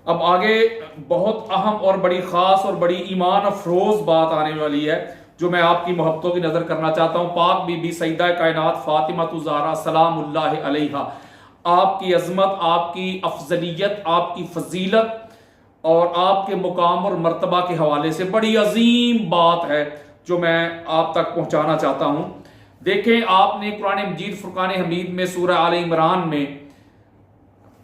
اب آگے بہت اہم اور بڑی خاص اور بڑی ایمان افروز بات آنے والی ہے جو میں آپ کی محبتوں کی نظر کرنا چاہتا ہوں۔ پاک بی بی سیدہ کائنات فاطمہ الزہرا سلام اللہ علیہا، آپ کی عظمت، آپ کی افضلیت، آپ کی فضیلت اور آپ کے مقام اور مرتبہ کے حوالے سے بڑی عظیم بات ہے جو میں آپ تک پہنچانا چاہتا ہوں۔ دیکھیں، آپ نے قرآن مجید فرقان حمید میں سورہ آل عمران میں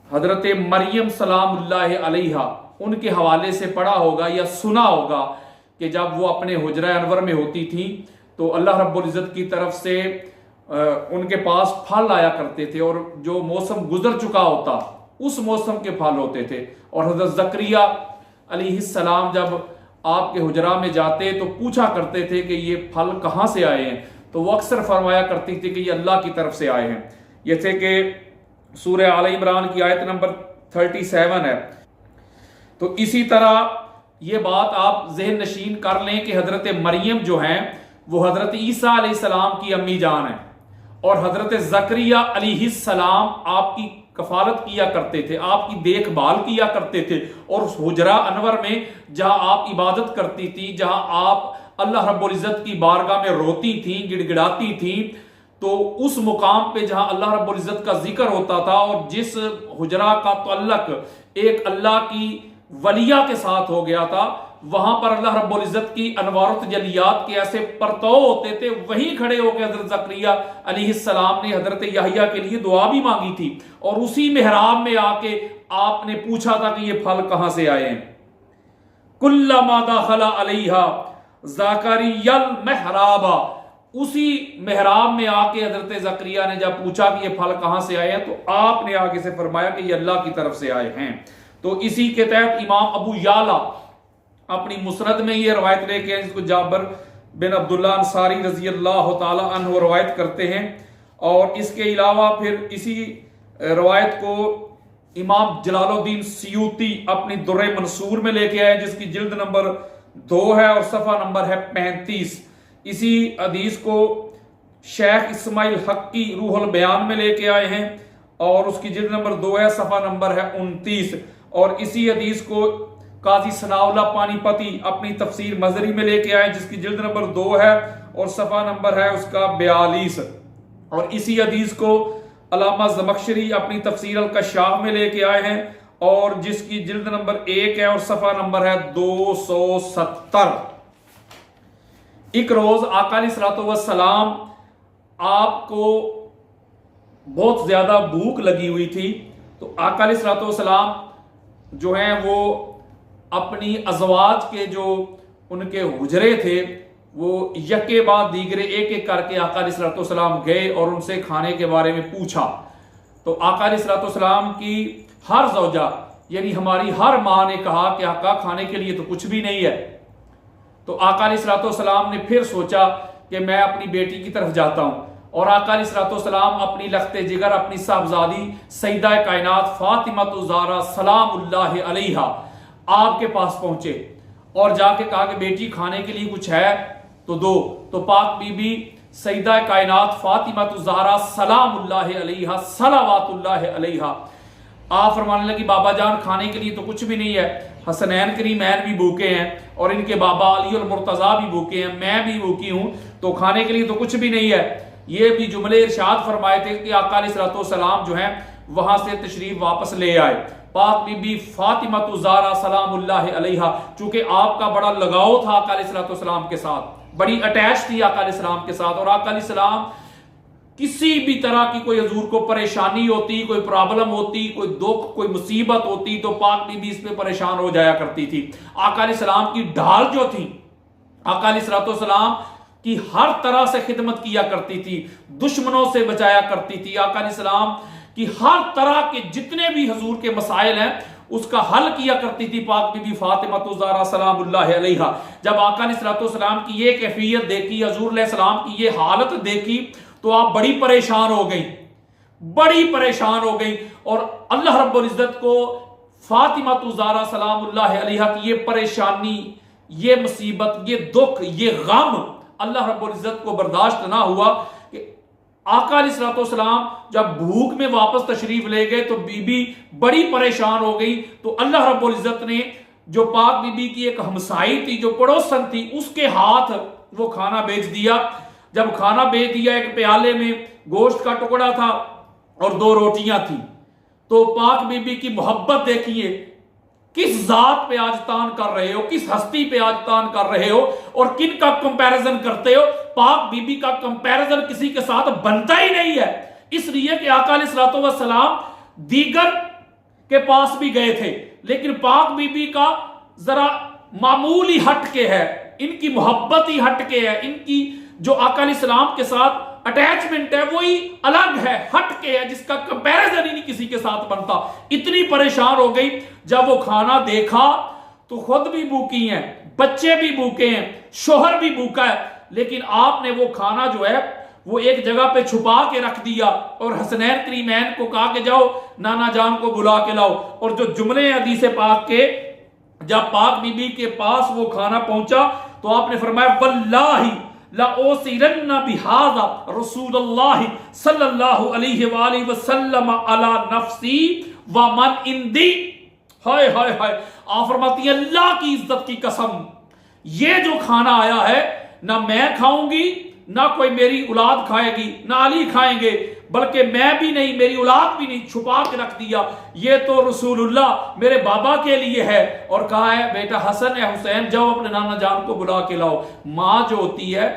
حضرت مریم سلام اللہ علیہا ان کے حوالے سے پڑھا ہوگا یا سنا ہوگا کہ جب وہ اپنے حجرہ انور میں ہوتی تھیں تو اللہ رب العزت کی طرف سے ان کے پاس پھل آیا کرتے تھے، اور جو موسم گزر چکا ہوتا اس موسم کے پھل ہوتے تھے، اور حضرت زکریا علیہ السلام جب آپ کے حجرہ میں جاتے تو پوچھا کرتے تھے کہ یہ پھل کہاں سے آئے ہیں، تو وہ اکثر فرمایا کرتی تھی کہ یہ اللہ کی طرف سے آئے ہیں۔ جیسے کہ سورہ آل عمران کی آیت نمبر 37 ہے۔ تو اسی طرح یہ بات آپ ذہن نشین کر لیں کہ حضرت مریم جو ہیں وہ حضرت عیسیٰ علیہ السلام کی امی جان ہیں، اور حضرت زکریا علیہ السلام آپ کی کفالت کیا کرتے تھے، آپ کی دیکھ بھال کیا کرتے تھے، اور اس حجرہ انور میں جہاں آپ عبادت کرتی تھی، جہاں آپ اللہ رب العزت کی بارگاہ میں روتی تھیں، گڑ گڑاتی تھیں، تو اس مقام پہ جہاں اللہ رب العزت کا ذکر ہوتا تھا اور جس حجرہ کا تعلق ایک اللہ کی ولیہ کے ساتھ ہو گیا تھا، وہاں پر اللہ رب العزت کی انوار و تجلیات کے ایسے پرتو ہوتے تھے، وہیں کھڑے ہو کے حضرت زکریا علیہ السلام نے حضرت یحییٰ کے لیے دعا بھی مانگی تھی، اور اسی محراب میں آ کے آپ نے پوچھا تھا کہ یہ پھل کہاں سے آئے ہیں۔ کلما دخل علیہا زکریا المحراب، اسی محراب میں آ کے حضرت زکریا نے جب پوچھا کہ یہ پھل کہاں سے آئے ہیں تو آپ نے آگے سے فرمایا کہ یہ اللہ کی طرف سے آئے ہیں۔ تو اسی کے تحت امام ابو یعلا اپنی مسند میں یہ روایت لے کے جس کو جابر بن عبداللہ انصاری رضی اللہ تعالی عنہ روایت کرتے ہیں، اور اس کے علاوہ پھر اسی روایت کو امام جلال الدین سیوطی اپنی در منصور میں لے کے آئے جس کی جلد نمبر 2 ہے اور صفحہ نمبر ہے 35۔ اسی حدیث کو شیخ اسماعیل حق کی روح البیان میں لے کے آئے ہیں اور اس کی جلد نمبر 2 ہے، صفحہ نمبر ہے 29۔ اور اسی حدیث کو قاضی ثناء اللہ پانی پتی اپنی تفسیر مظہری میں لے کے آئے جس کی جلد نمبر 2 ہے اور صفحہ نمبر ہے اس کا 42۔ اور اسی حدیث کو علامہ زمخشری اپنی تفسیر الکشاف میں لے کے آئے ہیں اور جس کی جلد نمبر 1 ہے اور صفحہ نمبر ہے 270۔ ایک روز آقا علیہ الصلوۃ والسلام آپ کو بہت زیادہ بھوک لگی ہوئی تھی، تو آقا علیہ الصلوۃ والسلام جو ہیں وہ اپنی ازواج کے جو ان کے حجرے تھے وہ یکے بعد دیگرے ایک ایک کر کے آقا علیہ الصلوۃ والسلام گئے اور ان سے کھانے کے بارے میں پوچھا۔ تو آقا علیہ الصلوۃ والسلام کی ہر زوجہ یعنی ہماری ہر ماں نے کہا کہ آقا کھانے کے لیے تو کچھ بھی نہیں ہے۔ تو آقا علیہ الصلوۃ والسلام نے پھر سوچا کہ میں اپنی بیٹی کی طرف جاتا ہوں، اور آقا علیہ الصلوۃ والسلام اپنی لخت جگر اپنی صاحبزادی سیدہ کائنات فاطمہ الزہرا سلام اللہ علیہا آپ کے پاس پہنچے اور جا کے کہا کہ بیٹی کھانے کے لیے کچھ ہے تو دو۔ تو پاک بی بی سیدہ کائنات فاطمہ الزہرا سلام اللہ علیہا صلوات اللہ علیہا آپ فرمانے لگی بابا جان کھانے کے لیے تو کچھ بھی نہیں ہے، حسنین کریمین بھی بھوکے ہیں اور ان کے بابا علی المرتضیٰ بھی بھوکے ہیں، میں بھی بھوکی ہوں، تو کھانے کے لیے تو کچھ بھی نہیں ہے۔ یہ بھی جملے ارشاد فرمائے تھے کہ آقا علیہ الصلوۃ والسلام جو ہیں وہاں سے تشریف واپس لے آئے۔ پاک بی بی فاطمہ الزہرا سلام اللہ علیہا چونکہ آپ کا بڑا لگاؤ تھا آقا علیہ الصلوۃ والسلام کے ساتھ، بڑی اٹیچ تھی آقا علیہ السلام کے ساتھ، اور آقا علیہ السلام کسی بھی طرح کی کوئی حضور کو پریشانی ہوتی، کوئی پرابلم ہوتی، کوئی دکھ، کوئی مصیبت ہوتی تو پاک بی بی اس پہ پریشان ہو جایا کرتی تھی۔ آقا علیہ السلام کی ڈھال جو تھی، آقا علیہ الصلوۃ والسلام کی ہر طرح سے خدمت کیا کرتی تھی، دشمنوں سے بچایا کرتی تھی، آقا علیہ السلام کی ہر طرح کے جتنے بھی حضور کے مسائل ہیں اس کا حل کیا کرتی تھی پاک بی بی فاطمہ الزہرا سلام اللہ علیہا۔ جب آقا علیہ الصلوۃ والسلام کی یہ کیفیت دیکھی، حضور علیہ السلام کی یہ حالت دیکھی تو آپ بڑی پریشان ہو گئی، بڑی پریشان ہو گئی، اور اللہ رب العزت کو فاطمہ الزہرا سلام اللہ علیہا کی یہ پریشانی، یہ مصیبت، یہ دکھ، یہ غم اللہ رب العزت کو برداشت نہ ہوا کہ آقا علیہ الصلوۃ والسلام جب بھوک میں واپس تشریف لے گئے تو بی بی بڑی پریشان ہو گئی، تو اللہ رب العزت نے جو پاک بی بی کی ایک ہمسائی تھی جو پڑوسن تھی اس کے ہاتھ وہ کھانا بھیج دیا۔ جب کھانا بھیج دیا، ایک پیالے میں گوشت کا ٹکڑا تھا اور 2 روٹیاں تھیں، تو پاک بی بی کی محبت دیکھیے، کس ذات پہ آج تان کر رہے ہو، کس ہستی پہ آج تان کر رہے ہو اور کن کا کمپیریزن کرتے ہو۔ پاک بی بی کا کمپیریزن کسی کے ساتھ بنتا ہی نہیں ہے، اس لیے کہ آقا علیہ الصلوۃ والسلام دیگر کے پاس بھی گئے تھے، لیکن پاک بی بی کا ذرا معمولی ہٹ کے ہے، ان کی محبت ہی ہٹ کے ہے، ان کی جو آقا علیہ السلام کے ساتھ اٹیچمنٹ ہے وہی الگ ہے، ہٹ کے ہے، جس کا کمپیریزن ہی نہیں کسی کے ساتھ بنتا۔ اتنی پریشان ہو گئی، جب وہ کھانا دیکھا تو خود بھی بھوکی ہیں، بچے بھی بھوکے ہیں، شوہر بھی بھوکا ہے، لیکن آپ نے وہ کھانا جو ہے وہ ایک جگہ پہ چھپا کے رکھ دیا اور حسنین کریمین کو کہا کہ جاؤ نانا جان کو بلا کے لاؤ۔ اور جو جملے ہیں حدیث پاک کے، جب پاک بی بی کے پاس وہ کھانا پہنچا تو آپ نے فرمایا واللہ لَأُوصِلَنَّ بِهَذَا رسول اللہ صلی اللہ علیہ وآلہ وسلم علی نفسی ومن اندی۔ ہائے ہائے ہائے، آپ فرماتی ہیں اللہ کی عزت کی قسم، یہ جو کھانا آیا ہے نہ میں کھاؤں گی، نہ کوئی میری اولاد کھائے گی، نہ علی کھائیں گے، بلکہ میں بھی نہیں، میری اولاد بھی نہیں، چھپا کے رکھ دیا، یہ تو رسول اللہ میرے بابا کے لیے ہے۔ اور کہا ہے بیٹا حسن ہے، حسین جاؤ اپنے نانا جان کو بلا کے لاؤ۔ ماں جو ہوتی ہے،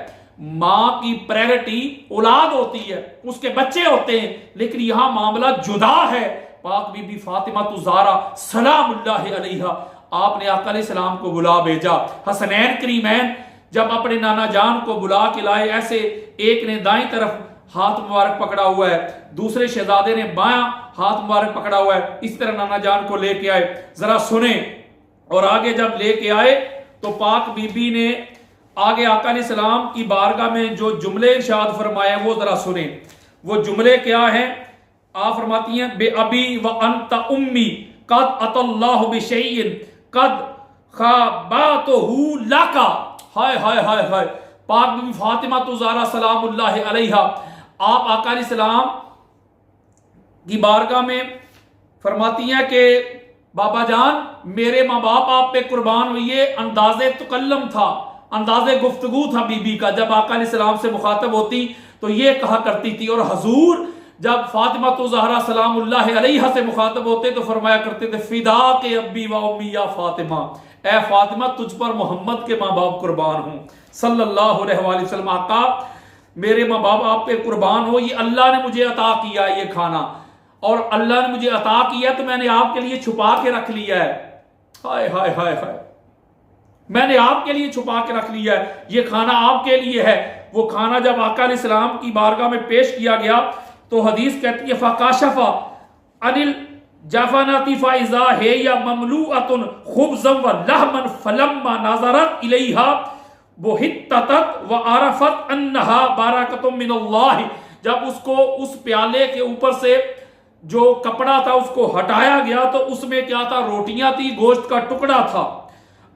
ماں کی پریورٹی اولاد ہوتی ہے، اس کے بچے ہوتے ہیں، لیکن یہاں معاملہ جدا ہے۔ پاک بی بی فاطمہ الزہرا سلام اللہ علیہا، آپ نے آقا علیہ السلام کو بلا بھیجا۔ حسنین کریمین جب اپنے نانا جان کو بلا کے لائے، ایسے ایک نے دائیں طرف ہاتھ مبارک پکڑا ہوا ہے، دوسرے شہزادے نے بایاں ہاتھ مبارک پکڑا ہوا ہے، اس طرح نانا جان کو لے کے آئے۔ ذرا سنیں، اور آگے جب لے کے آئے تو پاک بی بی نے آگے آقا علیہ السلام کی بارگاہ میں جو جملے ارشاد فرمائے وہ ذرا سنیں۔ وہ جملے کیا ہیں؟ آپ فرماتی ہیں بے ابی و انت امی قد ات اللہ بشیء قد خاباتہ لکا۔ ہائے ہائے ہائے ہائے، پاک بی بی فاطمہ الزہرا سلام اللہ علیہا، آپ آقا علیہ السلام کی بارگاہ میں فرماتی ہیں کہ بابا جان میرے ماں باپ آپ پہ قربان ہوئیے۔ انداز تکلم تھا، انداز گفتگو تھا بی بی کا، جب آقا علیہ السلام سے مخاطب ہوتی تو یہ کہا کرتی تھی، اور حضور جب فاطمہ الزہرا سلام اللہ علیہا سے مخاطب ہوتے تو فرمایا کرتے تھے فدا کے ابی و امی یا فاطمہ، اے فاطمہ تجھ پر محمد کے ماں باپ قربان ہوں صلی اللہ علیہ وآلہ وسلم۔ آقا میرے ماں باپ آپ پہ قربان ہو، یہ اللہ نے مجھے عطا کیا یہ کھانا، اور اللہ نے مجھے عطا کیا تو میں نے آپ کے لیے چھپا کے رکھ لیا ہے۔ ہائے ہائے ہائے ہائے، میں نے آپ کے لیے چھپا کے رکھ لیا ہے، یہ کھانا آپ کے لیے ہے۔ وہ کھانا جب آقا علیہ السلام کی بارگاہ میں پیش کیا گیا تو حدیث کہتی ہے فَقَاشَفَ عَنِ الْجَفَنَةِ فَإِذَا هِيَ مَمْلُوءَةٌ خُبْزًا وَلَحْمًا فَلَمَّا نَظَرَتْ إِلَيْهَا بُهِتَّتْ وَعَرَفَتْ أَنَّهَا بَرَكَةٌ مِّنَ اللَّهِ۔ جب اس کو اس پیالے کے اوپر سے جو کپڑا تھا اس کو ہٹایا گیا تو اس میں کیا تھا؟ روٹیاں تھی، گوشت کا ٹکڑا تھا،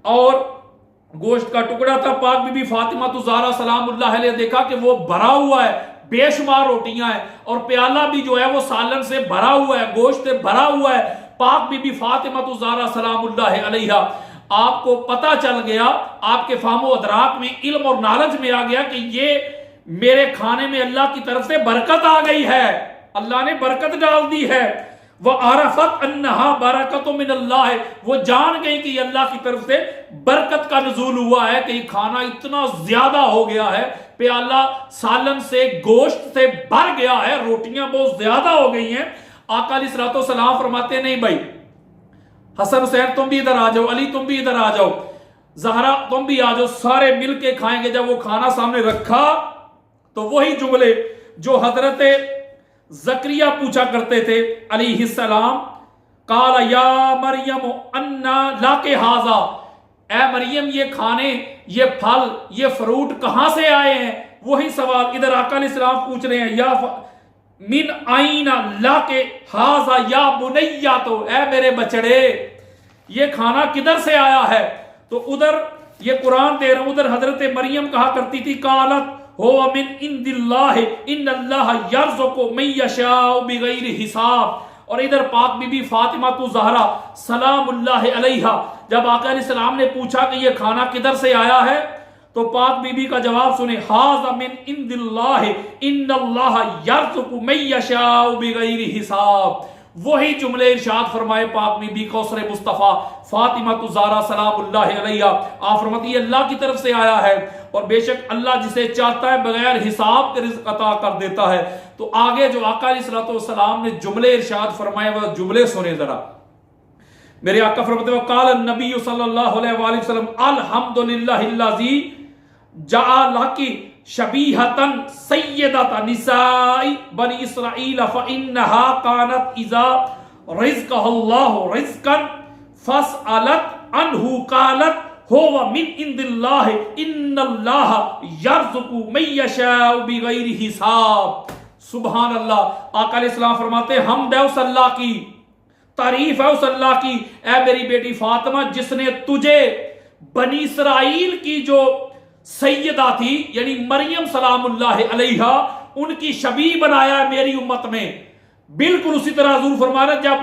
اور گوشت کا ٹکڑا تھا۔ پاک بی بی فاطمہ الزہرا سلام اللہ علیہ دیکھا کہ وہ بھرا ہوا ہے، بے شمار روٹیاں ہیں، اور پیالہ بھی جو ہے وہ سالن سے بھرا ہوا ہے، گوشت سے بھرا ہوا ہے۔ پاک بی بی فاطمہ الزہرا سلام اللہ علیہا، آپ کو پتہ چل گیا، آپ کے فہم و ادراک میں، علم اور نالج میں آ گیا کہ یہ میرے کھانے میں اللہ کی طرف سے برکت آ گئی ہے، اللہ نے برکت ڈال دی ہے۔ وَعَرَفَتْ أَنَّهَا بَرَكَةٌ مِّنَ اللَّهِ، وہ جان گئی کہ یہ اللہ کی طرف سے برکت کا نزول ہوا ہے، کہ یہ کھانا اتنا زیادہ ہو گیا ہے، پیالہ سالن سے گوشت سے بھر گیا ہے، روٹیاں بہت زیادہ ہو گئی ہیں۔ آقا علیہ الصلوۃ والسلام فرماتے ہیں نہیں بھائی، حسن حسین تم بھی ادھر آ جاؤ، علی تم بھی ادھر آ جاؤ، زہرا تم بھی آ جاؤ، سارے مل کے کھائیں گے۔ جب وہ کھانا سامنے رکھا تو وہی جملے جو حضرت زکریا پوچھا کرتے تھے علیہ السلام، قال یا مریم انا لاک ھذا، اے مریم یہ کھانے، یہ پھل، یہ فروٹ کہاں سے آئے ہیں؟ وہی سوال ادھر آقا علیہ السلام پوچھ رہے ہیں، یا من آئین لاک ھذا یا بنیا، تو اے میرے بچڑے یہ کھانا کدھر سے آیا ہے؟ تو ادھر یہ قرآن دے رہا ہوں، ادھر حضرت مریم کہا کرتی تھی قالت हुवा मिन इंदिल्लाह इन्नल्लाह यर्ज़ुक़ु मन यशाअ बिग़ैरि हिसाब। और इधर पाक बीबी फातिमा तु ज़हरा सलामुल्लाह अलैहा, जब आका अलैहिस्सलाम ने पूछा कि ये खाना किधर से आया है, तो पाक बीबी का जवाब सुने, हाज़ा मिन इंदिल्लाह इन्नल्लाह यर्ज़ुक़ु मन यशाअ बिग़ैरि हिसाब। वही जुमले इरशाद फरमाए पाक बीबी कौसर मुस्तफ़ा फातिमा तु ज़हरा सलामुल्लाह अलैहा। आप फरमाती है अल्लाह की तरफ से आया है, और बेशक अल्लाह जिसे चाहता है बगैर हिसाब के रिज़्क़ अता कर देता है। तो आगे जो आका अलैहिस्सलाम ने जुमले इरशाद फरमाए वह जुमले सुने जरा। मेरे आका फरमाते हैं क़ाल नबी सल्लल्लाहु अलैहि वसल्लम अल्हम्दुलिल्लाहिल्लज़ी जअलकी शबीहतन सय्यदत निसाई बनी इसराइल फइन्नहा कानत इज़ा रिज़क़हल्लाहु रिज़क़न फसअलत अन्हु क़ालत हुवा मिन इंदिल्लाह इन्नल्लाह यर्ज़ुक़ु मन यशाअ बिग़ैरि हिसाब। सुभान अल्लाह। आका अलैहिस्सलाम फरमाते हैं हमद है उस अल्लाह की, तारीफ है उस अल्लाह की, ऐ मेरी बेटी फातिमा, जिसने तुझे बनी इसराइल की जो सैयदा थी यानी मरियम सलामुल्लाह अलैहा उनकी शबी बनाया है मेरी उम्मत में। बिल्कुल उसी तरह हुज़ूर फरमा रहे जब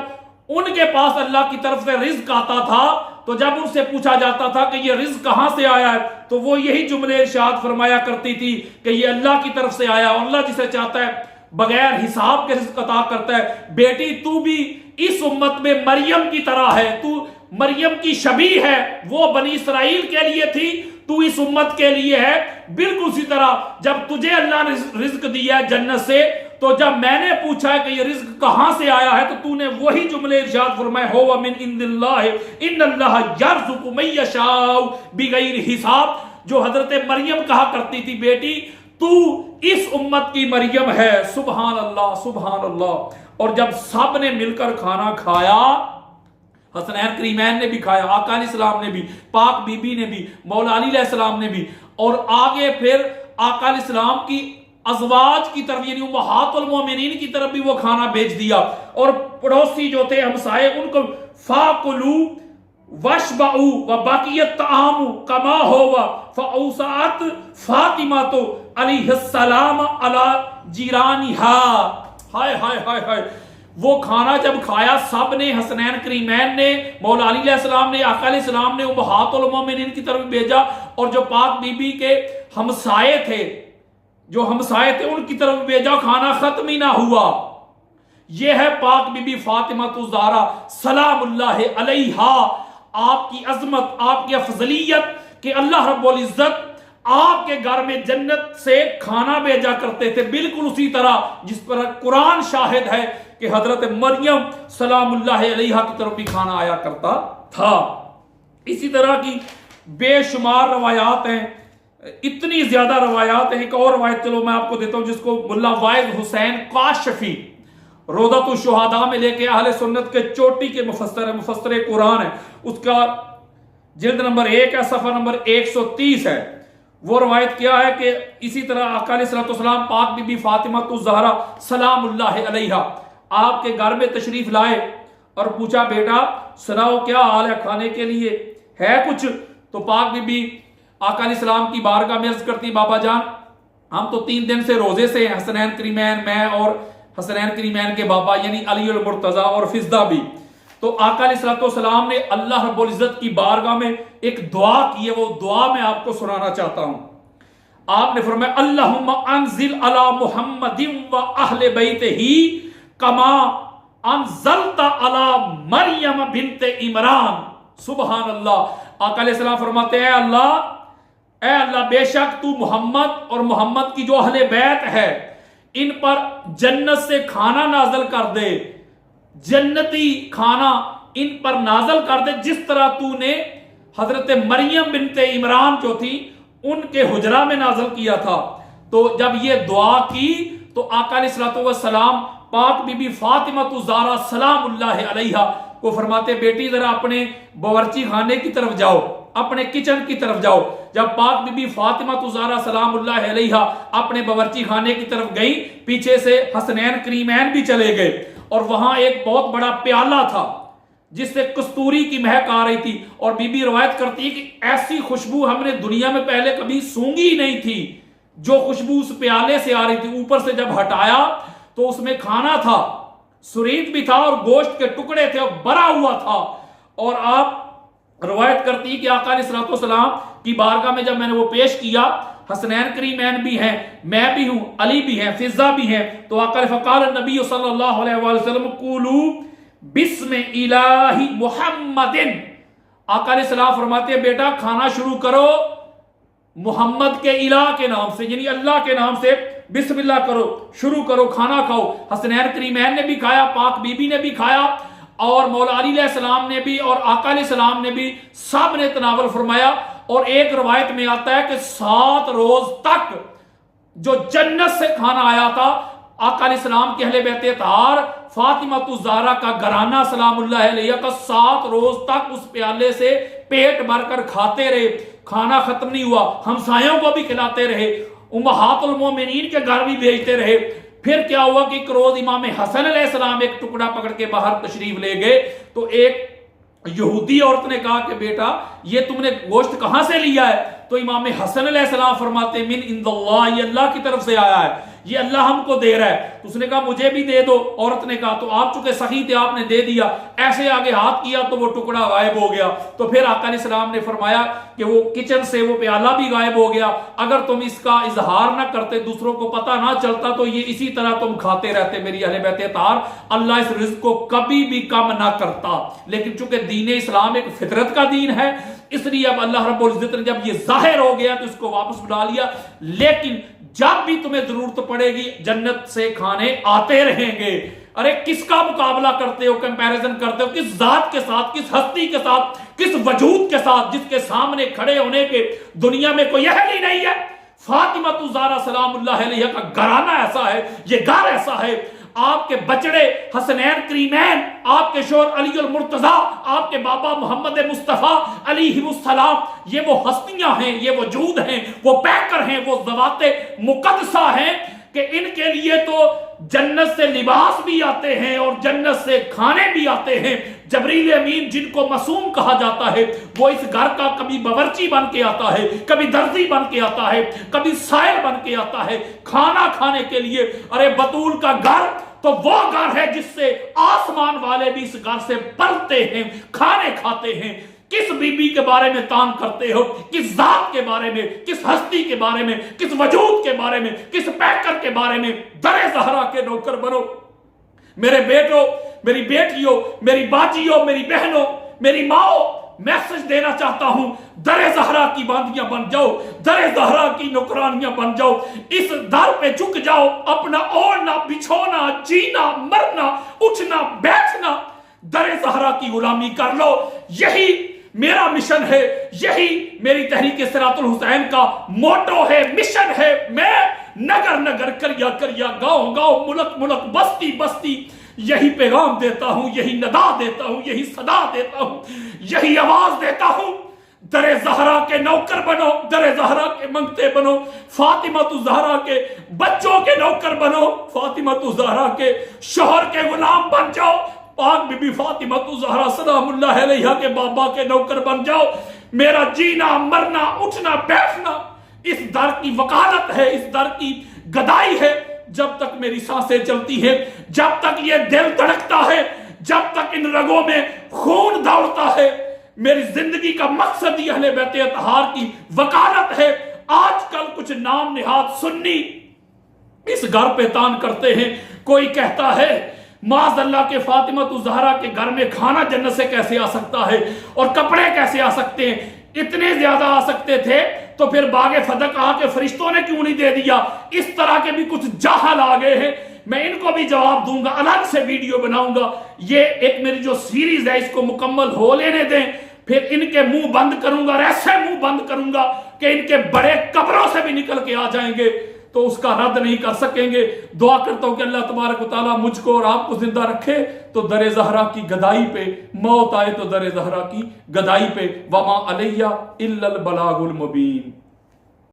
उनके पास अल्लाह की तरफ से रिज़्क़ आता था, तो जब उनसे पूछा जाता था कि ये रिज़्क़ कहां से आया है, तो वो यही जुमले इरशाद फरमाया करती थी कि ये अल्लाह की तरफ से आया, और अल्लाह जिसे चाहता है बगैर हिसाब के रिज़्क़ अता करता है। बेटी तू भी इस उम्मत में मरियम की तरह है, तू मरियम की शबी है, वो बनी इसराइल के लिए थी, तू इस उम्मत के लिए है। बिल्कुल उसी तरह जब तुझे अल्लाह ने रिज़्क़ दिया है जन्नत से, तो जब मैंने पूछा है कि ये रिज़्क़ कहां से आया है, तो तूने वही जुमले इरशाद फरमाए हुवा मिन इंदिल्लाह इन्नल्लाह यर्ज़ुक़ु मन यशाअ बिग़ैरि हिसाब। जो हजरत मरियम कहा करती थी बेटी तू इस उम्मत की मरियम है। सुभान अल्लाह सुभान अल्लाह। और जब सब ने मिलकर खाना खाया, हसनैन करीमैन ने भी खाया, आका अलैहिस्सलाम ने भी, पाक बीबी ने भी, मौला अली अलैहिस्सलाम ने भी, और आगे फिर आका अलैहिस्सलाम की अज़वाज की तरफ यानी उम्महातुल मोमिनीन की तरफ भी वो खाना भेज दिया। और पड़ोसी जो थे हमसाए उनको फाकुलू वशबाऊ व बाकियत तामु कमा होवा फऔसात फातिमा तो अलैहिस्सलाम अला जिरानिहा। हाय हाय हाय हाय। वो खाना जब खाया सब ने, हसनैन करीमैन ने, मौला अली अलैहिस्सलाम ने, आका अलैहिस्सलाम ने उम्महातुल मोमिनीन की तरफ भेजा, और जो पाक बीबी के हमसाए थे, जो हमसाए थे उनकी तरफ भेजा, खाना खत्म ही ना हुआ। यह है पाक बीबी फातिमा तु ज़हरा सलामुल्लाह अलैहा। आपकी अजमत, आपकी अफजलियत कि अल्लाह रब्बुल इज्जत आपके घर में जन्नत से खाना भेजा करते थे, बिल्कुल उसी तरह जिस पर कुरान शाहिद है कि हजरत मरियम सलामुल्लाह अलैहा की तरफ भी खाना आया करता था। इसी तरह की बेशुमार रवायात हैं, इतनी ज्यादा रवायात हैं। एक और रवायत चलो मैं आपको देता हूं जिसको मुल्ला वाइद हुसैन काशफी रोज़तुश शुहदा में लेके अहले सुन्नत के चोटी के मुफस्सिर कुरान है, उसका जिल्द नंबर 1 है, सफ़ा नंबर 130 है। वो रवायत क्या है कि इसी तरह आका अलैहिस्सलाम पाक बीबी फातिमा तु ज़हरा सलामुल्लाह अलैहा आपके घर में तशरीफ लाए और पूछा बेटा सुनाओ क्या हाल है, खाने के लिए है कुछ? तो पाक बीबी आका अलैहिस्सलाम की बारगाह में अर्ज करती बाबा जान हम तो 3 दिन से रोजे से हैं, हसनैन करीमैन, मैं और हसनैन करीमैन के बाबा यानी अली अल मुर्तजा और फिज़दा भी। तो आका अलैहिस्सलाम ने अल्लाह रब्बुल इज्जत की बारगाह में एक दुआ की है, वो दुआ मैं आपको सुनाना चाहता हूं। आपने फरमाया अल्लाहुम्मा अंजिल अला मुहम्मदिन व अहले बैतिही कमा अंजलता अला मरियम बिन्ते इमरान। सुभान अल्लाह। आका अलैहिस्सलाम फरमाते हैं ऐ अल्लाह बेशक तू मोहम्मद और मोहम्मद की जो अहले बैत है इन पर जन्नत से खाना नाजल कर दे, जन्नती खाना इन पर नाजल कर दे, जिस तरह तूने हजरत मरियम बिन्ते इमरान जो थी उनके हुजरा में नाजल किया था। तो जब ये दुआ की तो आका अलैहिस्सलाम पाक बीबी फातिमा तु ज़हरा सलामुल्लाह अलैहा को फरमाते बेटी जरा अपने बावर्ची खाने की तरफ जाओ, अपने किचन की तरफ जाओ। जब पाक बीबी फातिमा तु ज़हरा सलामुल्लाह अलैहा अपने बावर्ची खाने की तरफ गई, पीछे से हसनैन करीमैन भी चले गए और वहां एक बहुत बड़ा प्याला था जिससे कस्तूरी की महक आ रही थी। और बीबी रवायत करती है कि ऐसी खुशबू हमने दुनिया में पहले कभी सूंघी ही नहीं थी जो खुशबू उस प्याले से आ रही थी, ऊपर से जब हटाया तो उसमें खाना था, सुरीत भी था और गोश्त के टुकड़े थे और भरा हुआ था। और आप रवायत करती है कि आका अलैहिस्सलाम की बारगाह में जब मैंने वो पेश किया, हसनैन करीमैन भी हैं, मैं भी हूं, अली भी हैं, फिजा भी हैं, तो आका फ़क़ाल नबी सल्लल्लाहु अलैहि वसल्लम कुलू बिस्म इलाही मुहम्मदिन। आका अलैहिस्सलाम फरमाते हैं बेटा खाना शुरू करो मोहम्मद के इलाह के नाम से, यानी अल्लाह के नाम से बिस्मिल्लाह करो, शुरू करो, खाना खाओ। हसनैन करीमैन ने भी खाया, पाक बीबी ने भी खाया और मौला अली अलैहिस्सलाम ने भी और आका अलैहिस्सलाम ने भी, सब ने तनावल फरमाया। और एक रवायत में आता है कि 7 रोज तक जो जन्नत से खाना आया था, आका अलैहिस्सलाम के अहले बैत अतहार फातिमा ज़हरा का घराना सलामुल्लाह अलैहा का 7 रोज तक उस प्याले से पेट भरकर खाते रहे, खाना खत्म नहीं हुआ, हमसायों को भी खिलाते रहे, उम्महातुल मोमिनीन के घर भी भेजते रहे। फिर क्या हुआ कि एक रोज इमाम हसन अलैहिस्सलाम एक टुकड़ा पकड़ के बाहर तशरीफ ले गए, तो एक यहूदी औरत ने कहा कि बेटा ये तुमने गोश्त कहां से लिया है? तो इमाम हसन अलैहिस्सलाम फरमाते मिन इंदल्लाह, ये अल्लाह की तरफ से आया है, ये अल्लाह हमको दे रहा है। तो उसने कहा मुझे भी दे दो। औरत ने कहा तो आप चूंकि सखी थे आपने दे दिया, ऐसे आगे हाथ किया तो वो टुकड़ा गायब हो गया। तो फिर आका अलैहिस्सलाम ने फरमाया कि वो किचन से वो प्याला भी गायब हो गया, अगर तुम इसका इजहार ना करते, दूसरों को पता ना चलता, तो ये इसी तरह तुम खाते रहते मेरी अहले बैत अतहार। अल्लाह इस रिज़्क़ को कभी भी कम ना करता, लेकिन चूंकि दीन इस्लाम एक फितरत का दीन है, इसलिए अब अल्लाह रब्बुल इज्जत ने जब ये जाहिर हो गया तो इसको वापस बुला लिया। लेकिन जब भी तुम्हें जरूरत पड़ेगी जन्नत से खाने आते रहेंगे। अरे किसका मुकाबला करते हो, कंपैरिजन करते हो किस जात के साथ, किस हस्ती के साथ, किस वजूद के साथ जिसके सामने खड़े होने के दुनिया में कोई अहल ही नहीं है। फातिमा ज़हरा सलामुल्लाह अलैहा का घराना ऐसा है, ये घर ऐसा है, आपके बचड़े हसनैन करीमैन, आपके शोहर अली अल मुर्तजा, आपके बाबा मोहम्मद मुस्तफ़ा अलैहिस्सलाम, ये वो हस्तियां हैं, ये वजूद हैं, वो पैकर हैं, वो ज़वाते मुक़द्दसा हैं कि इनके लिए तो जन्नत से लिबास भी आते हैं और जन्नत से खाने भी आते हैं। जबरील अमीन जिनको मासूम कहा जाता है, वो इस घर का कभी बावर्ची बन के आता है, कभी दर्जी बन के आता है, कभी सायल बन के आता है खाना खाने के लिए। अरे बतूल का घर तो वो घर है जिससे आसमान वाले भी इस घर से पलते हैं, खाने खाते हैं। किस बीबी के बारे में तान करते हो, किस जात के बारे में, किस हस्ती के बारे में, किस वजूद के बारे में, किस पैकर के बारे में? दरे ज़हरा के नौकर बनो। मेरे बेटों, मेरी बेटियों, मेरी बाजियों, मेरी बहनों, मेरी माओ, मैसेज देना चाहता हूं, दरे ज़हरा की बांदियां बन जाओ, दरे ज़हरा की नौकरानियां बन जाओ, इस दर पे झुक जाओ, अपना ओढ़ना, बिछोना, जीना, मरना, उठना, बैठना, दरे ज़हरा की गुलामी कर लो। यही मेरा मिशन है, यही मेरी तहरीक सिरातुल हुसैन का मोटो है, मिशन है। मैं नगर नगर, करिया करिया, गांव गांव, मुल्क मुल्क, बस्ती बस्ती यही पैगाम देता हूं, यही नदा देता हूं, यही सदा देता हूं, यही आवाज देता हूं। दरे ज़हरा के नौकर बनो, दरे ज़हरा के मंगते बनो, फातिमा ज़हरा के बच्चों के नौकर बनो, फातिमा ज़हरा के शोहर के गुलाम बन जाओ, पाक बीबी फातिमा ज़हरा सलामुल्लाह अलैहा के बाबा के नौकर बन जाओ। मेरा जीना, मरना, उठना, बैठना इस दर की वकालत है, इस दर की गदाई है। जब तक मेरी सांसें चलती हैं, जब तक ये दिल धड़कता है, जब तक इन रगों में खून दौड़ता है, मेरी जिंदगी का मकसद ही अहले बैत अतहार की वकालत है। आजकल कुछ नाम निहाद सुन्नी इस घर पे तान करते हैं। कोई कहता है माज़अल्लाह के फातिमा ज़हरा के घर में खाना जन्नत से कैसे आ सकता है और कपड़े कैसे आ सकते हैं? इतने ज्यादा आ सकते थे तो फिर बागे फदक आके फरिश्तों ने क्यों नहीं दे दिया? इस तरह के भी कुछ जाहल आ गए हैं, मैं इनको भी जवाब दूंगा, अलग से वीडियो बनाऊंगा। ये एक मेरी जो सीरीज है इसको मुकम्मल हो लेने दें, फिर इनके मुंह बंद करूंगा और ऐसे मुंह बंद करूंगा कि इनके बड़े कब्रों से भी निकल के आ जाएंगे, तो उसका रद्द नहीं कर सकेंगे। दुआ करता हूं कि अल्लाह तबारक व तआला मुझको और आपको जिंदा रखे तो दरे ज़हरा की गदाई पे मौत आए तो दरे ज़हरा की गदाई पे। वमा अलैया इल्लल बलागुल मुबीन।